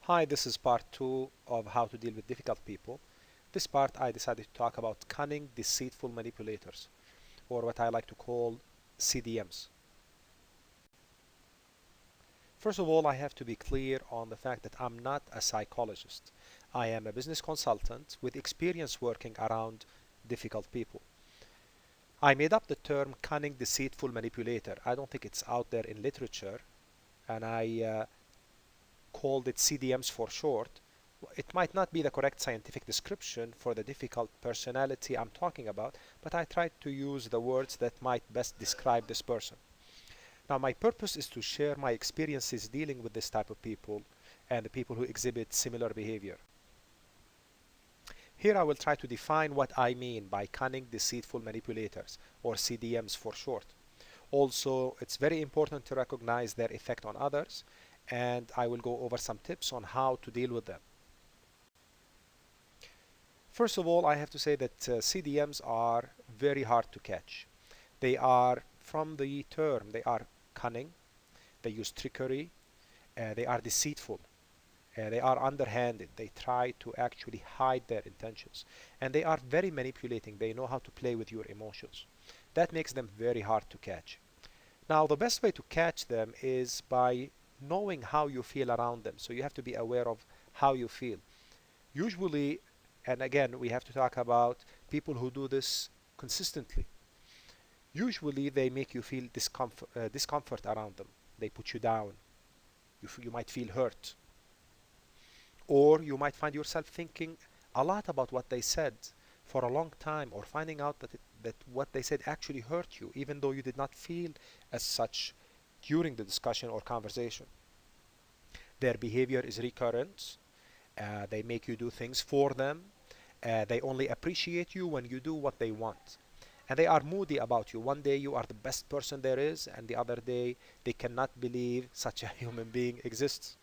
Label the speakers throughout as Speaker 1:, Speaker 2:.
Speaker 1: Hi, this is part two of how to deal with difficult people. This part I decided to talk about cunning, deceitful manipulators, or what I like to call CDMs. First of all, I have to be clear on the fact that I'm not a psychologist. I am a business consultant with experience working around difficult people. I made up the term cunning, deceitful manipulator. I don't think it's out there in literature, and I called it CDMs for short. It might not be the correct scientific description for the difficult personality I'm talking about, but I tried to use the words that might best describe this person. Now, my purpose is to share my experiences dealing with this type of people and the people who exhibit similar behavior. Here I will try to define what I mean by cunning, deceitful manipulators, or CDMs for short. Also, it's very important to recognize their effect on others, and I will go over some tips on how to deal with them. First of all, I have to say that CDMs are very hard to catch. They are, from the term, they are cunning, they use trickery, they are deceitful, they are underhanded, they try to actually hide their intentions, and they are very manipulating. They know how to play with your emotions. That makes them very hard to catch. Now, the best way to catch them is by knowing how you feel around them. So you have to be aware of how you feel. Usually, and again, we have to talk about people who do this consistently. Usually, they make you feel discomfort around them. They put you down. You might feel hurt. Or you might find yourself thinking a lot about what they said for a long time, or finding out that what they said actually hurt you, even though you did not feel as such during the discussion or conversation. Their behavior is recurrent. They make you do things for them. They only appreciate you when you do what they want. And they are moody about you. One day you are the best person there is, and the other day they cannot believe such a human being exists.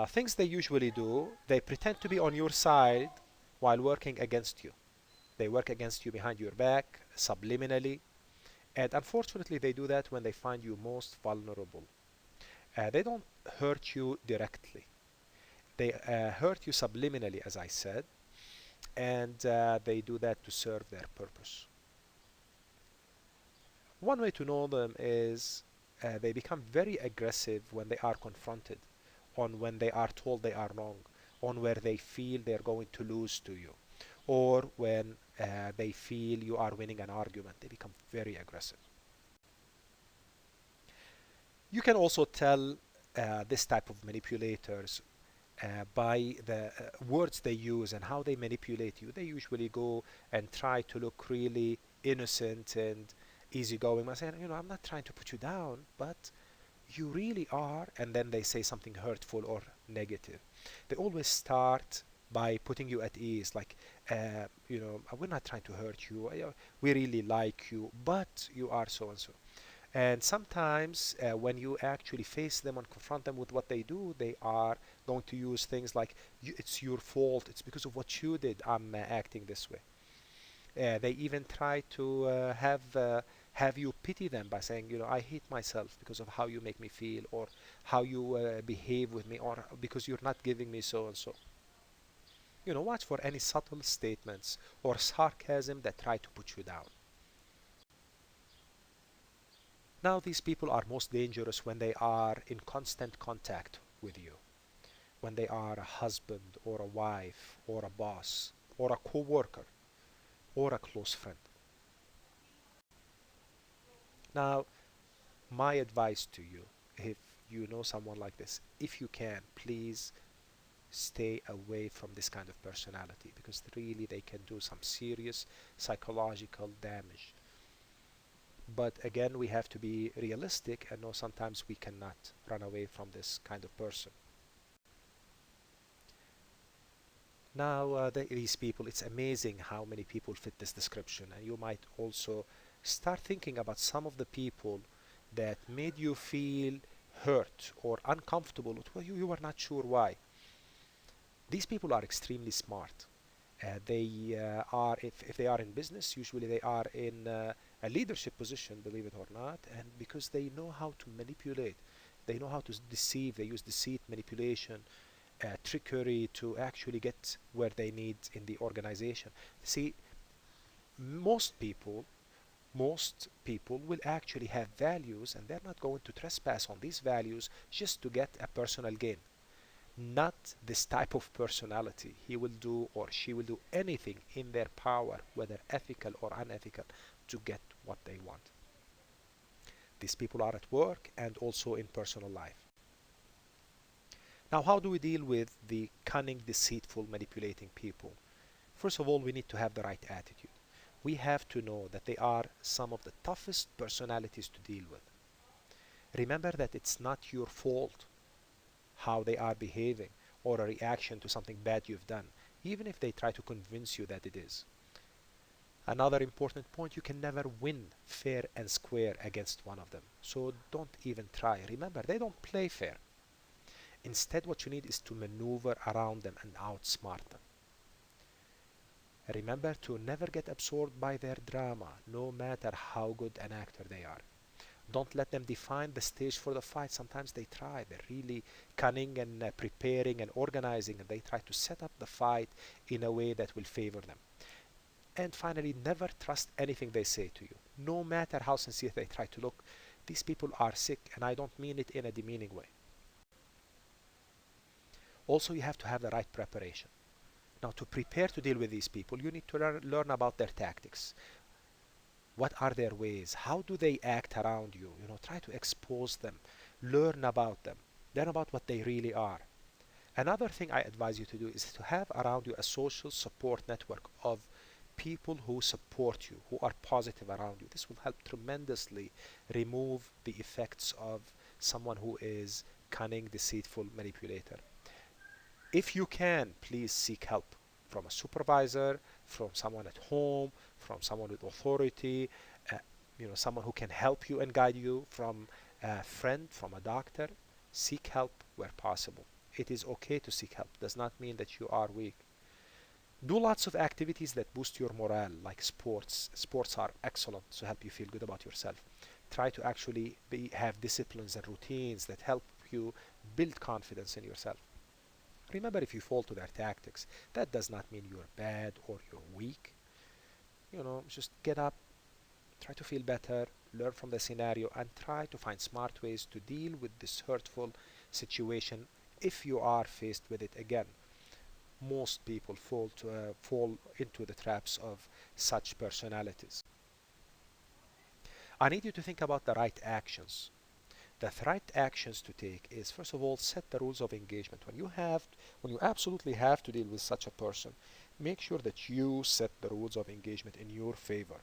Speaker 1: Things they usually do, they pretend to be on your side while working against you. They work against you behind your back, subliminally, and unfortunately they do that when they find you most vulnerable. They don't hurt you directly. They hurt you subliminally, as I said, and they do that to serve their purpose. One way to know them is they become very aggressive when they are confronted, on when they are told they are wrong, on where they feel they're going to lose to you, or when they feel you are winning an argument. They become very aggressive. You can also tell this type of manipulators by the words they use and how they manipulate you. They usually go and try to look really innocent and easygoing by saying, I'm not trying to put you down, but you really are. And then they say something hurtful or negative. They always start by putting you at ease, like, we're not trying to hurt you. We really like you, but you are so and so. And sometimes when you actually face them and confront them with what they do, they are going to use things like, it's your fault, it's because of what you did I'm acting this way. They even try to have you pity them by saying, I hate myself because of how you make me feel, or how you behave with me, or because you're not giving me so and so. Watch for any subtle statements or sarcasm that try to put you down. Now, these people are most dangerous when they are in constant contact with you, when they are a husband or a wife or a boss or a co-worker or a close friend. Now, my advice to you, if you know someone like this, if you can, please stay away from this kind of personality, because really they can do some serious psychological damage. But again, we have to be realistic and know sometimes we cannot run away from this kind of person. Now, these people, it's amazing how many people fit this description, and you might also start thinking about some of the people that made you feel hurt or uncomfortable. Well, you were not sure why. These people are extremely smart. They are, if they are in business, usually they are in a leadership position, believe it or not, and because they know how to manipulate. They know how to deceive. They use deceit, manipulation, trickery to actually get where they need in the organization. See, most people most people will actually have values, and they're not going to trespass on these values just to get a personal gain. Not this type of personality. He will do or she will do anything in their power, whether ethical or unethical, to get what they want. These people are at work and also in personal life. Now, how do we deal with the cunning, deceitful, manipulating people? First of all, we need to have the right attitude. We have to know that they are some of the toughest personalities to deal with. Remember that it's not your fault how they are behaving or a reaction to something bad you've done, even if they try to convince you that it is. Another important point, you can never win fair and square against one of them. So don't even try. Remember, they don't play fair. Instead, what you need is to maneuver around them and outsmart them. Remember to never get absorbed by their drama, no matter how good an actor they are. Don't let them define the stage for the fight. Sometimes they try. They're really cunning and preparing and organizing, and they try to set up the fight in a way that will favor them. And finally, never trust anything they say to you. No matter how sincere they try to look, these people are sick, and I don't mean it in a demeaning way. Also, you have to have the right preparation. Now, to prepare to deal with these people, you need to learn about their tactics. What are their ways? How do they act around you? Try to expose them. Learn about them. Learn about what they really are. Another thing I advise you to do is to have around you a social support network of people who support you, who are positive around you. This will help tremendously remove the effects of someone who is cunning, deceitful, manipulator. If you can, please seek help from a supervisor, from someone at home, from someone with authority, uh, someone who can help you and guide you, from a friend, from a doctor. Seek help where possible. It is okay to seek help. Does not mean that you are weak. Do lots of activities that boost your morale, like sports. Sports are excellent to help you feel good about yourself. Try to actually have disciplines and routines that help you build confidence in yourself. Remember, if you fall to their tactics, that does not mean you're bad or you're weak. Just get up, try to feel better, learn from the scenario, and try to find smart ways to deal with this hurtful situation if you are faced with it again. Most people fall into the traps of such personalities. I need you to think about the right actions. The right actions to take is, first of all, set the rules of engagement. When you absolutely have to deal with such a person, make sure that you set the rules of engagement in your favor,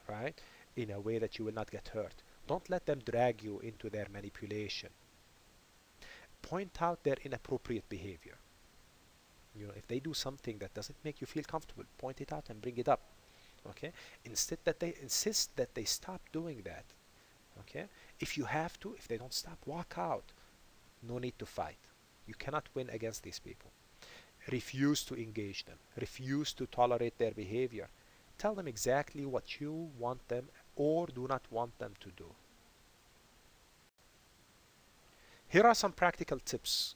Speaker 1: right? In a way that you will not get hurt. Don't let them drag you into their manipulation. Point out their inappropriate behavior. If they do something that doesn't make you feel comfortable, point it out and bring it up. Okay? Insist that they stop doing that. Okay? If you have to, if they don't stop, walk out. No need to fight. You cannot win against these people. Refuse to engage them. Refuse to tolerate their behavior. Tell them exactly what you want them or do not want them to do. Here are some practical tips.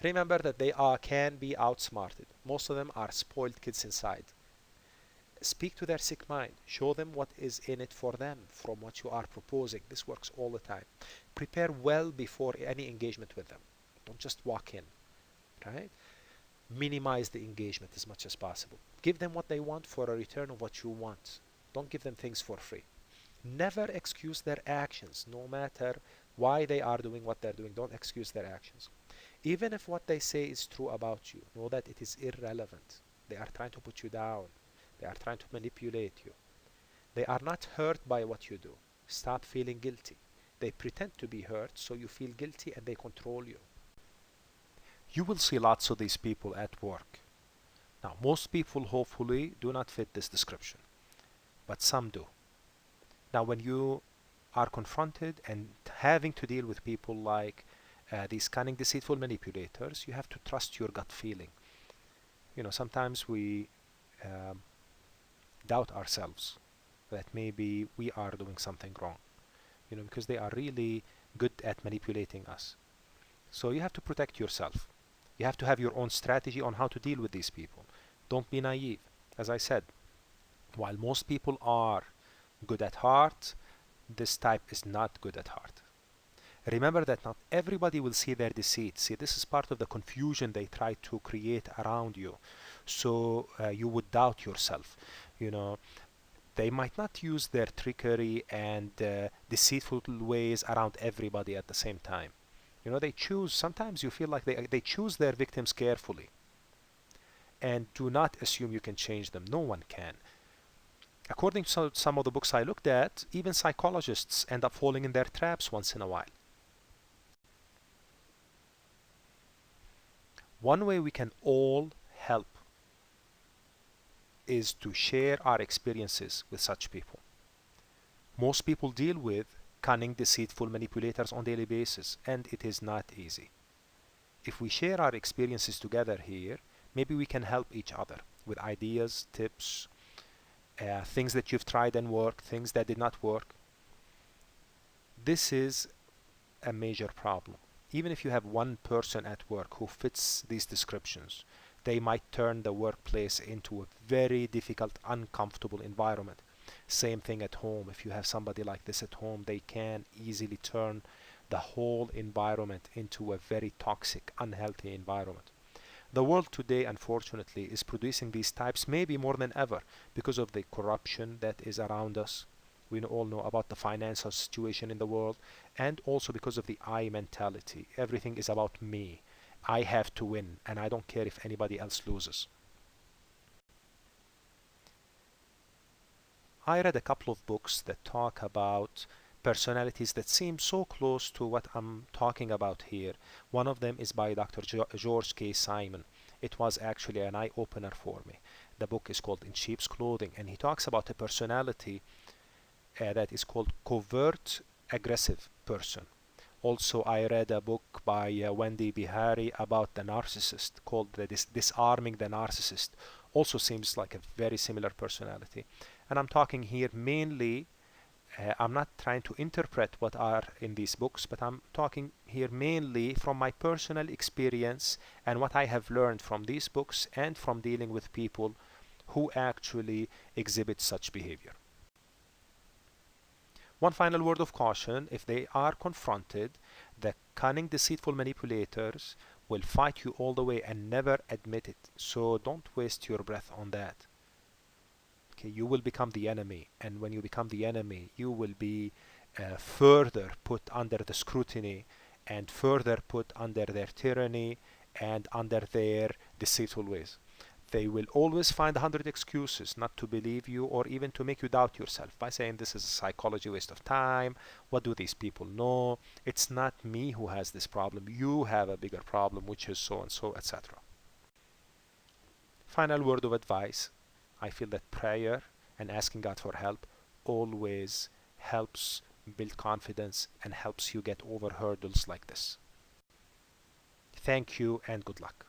Speaker 1: Remember that can be outsmarted. Most of them are spoiled kids inside. Speak to their sick mind. Show them what is in it for them from what you are proposing. This works all the time. Prepare well before any engagement with them. Don't just walk in, right? Minimize the engagement as much as possible. Give them what they want for a return of what you want. Don't give them things for free. Never excuse their actions, no matter why they are doing what they're doing. Don't excuse their actions. Even if what they say is true about you, know that it is irrelevant. They are trying to put you down. They are trying to manipulate you. They are not hurt by what you do. Stop feeling guilty. They pretend to be hurt, so you feel guilty and they control you. You will see lots of these people at work. Now, most people hopefully do not fit this description, but some do. Now, when you are confronted and having to deal with people like these cunning, deceitful manipulators, you have to trust your gut feeling. Sometimes we doubt ourselves that maybe we are doing something wrong, because they are really good at manipulating us. So you have to protect yourself. You have to have your own strategy on how to deal with these people. Don't be naive. As I said, while most people are good at heart, this type is not good at heart. Remember that not everybody will see their deceit. See, this is part of the confusion they try to create around you. So you would doubt yourself. You know, they might not use their trickery and deceitful ways around everybody at the same time. You know, they choose, sometimes you feel like they choose their victims carefully. And do not assume you can change them. No one can. According to some of the books I looked at, even psychologists end up falling in their traps once in a while. One way we can all help is to share our experiences with such people. Most people deal with cunning, deceitful manipulators on a daily basis, and it is not easy. If we share our experiences together here, maybe we can help each other with ideas, tips, things that you've tried and worked, things that did not work. This is a major problem. Even if you have one person at work who fits these descriptions, they might turn the workplace into a very difficult, uncomfortable environment. Same thing at home. If you have somebody like this at home, they can easily turn the whole environment into a very toxic, unhealthy environment. The world today, unfortunately, is producing these types maybe more than ever because of the corruption that is around us. We all know about the financial situation in the world, and also because of the I mentality. Everything is about me. I have to win, and I don't care if anybody else loses. I read a couple of books that talk about personalities that seem so close to what I'm talking about here. One of them is by Dr. George K. Simon. It was actually an eye-opener for me. The book is called In Sheep's Clothing, and he talks about a personality that is called covert aggressive person. Also, I read a book by Wendy Bihari about the narcissist called Disarming the Narcissist. Also seems like a very similar personality. And I'm talking here mainly, I'm not trying to interpret what are in these books, but I'm talking here mainly from my personal experience and what I have learned from these books and from dealing with people who actually exhibit such behavior. One final word of caution: if they are confronted, the cunning, deceitful manipulators will fight you all the way and never admit it. So don't waste your breath on that. Okay, you will become the enemy, and when you become the enemy, you will be further put under the scrutiny and further put under their tyranny and under their deceitful ways. They will always find 100 excuses not to believe you or even to make you doubt yourself by saying this is a psychology waste of time. What do these people know? It's not me who has this problem. You have a bigger problem, which is so and so, etc. Final word of advice: I feel that prayer and asking God for help always helps build confidence and helps you get over hurdles like this. Thank you and good luck.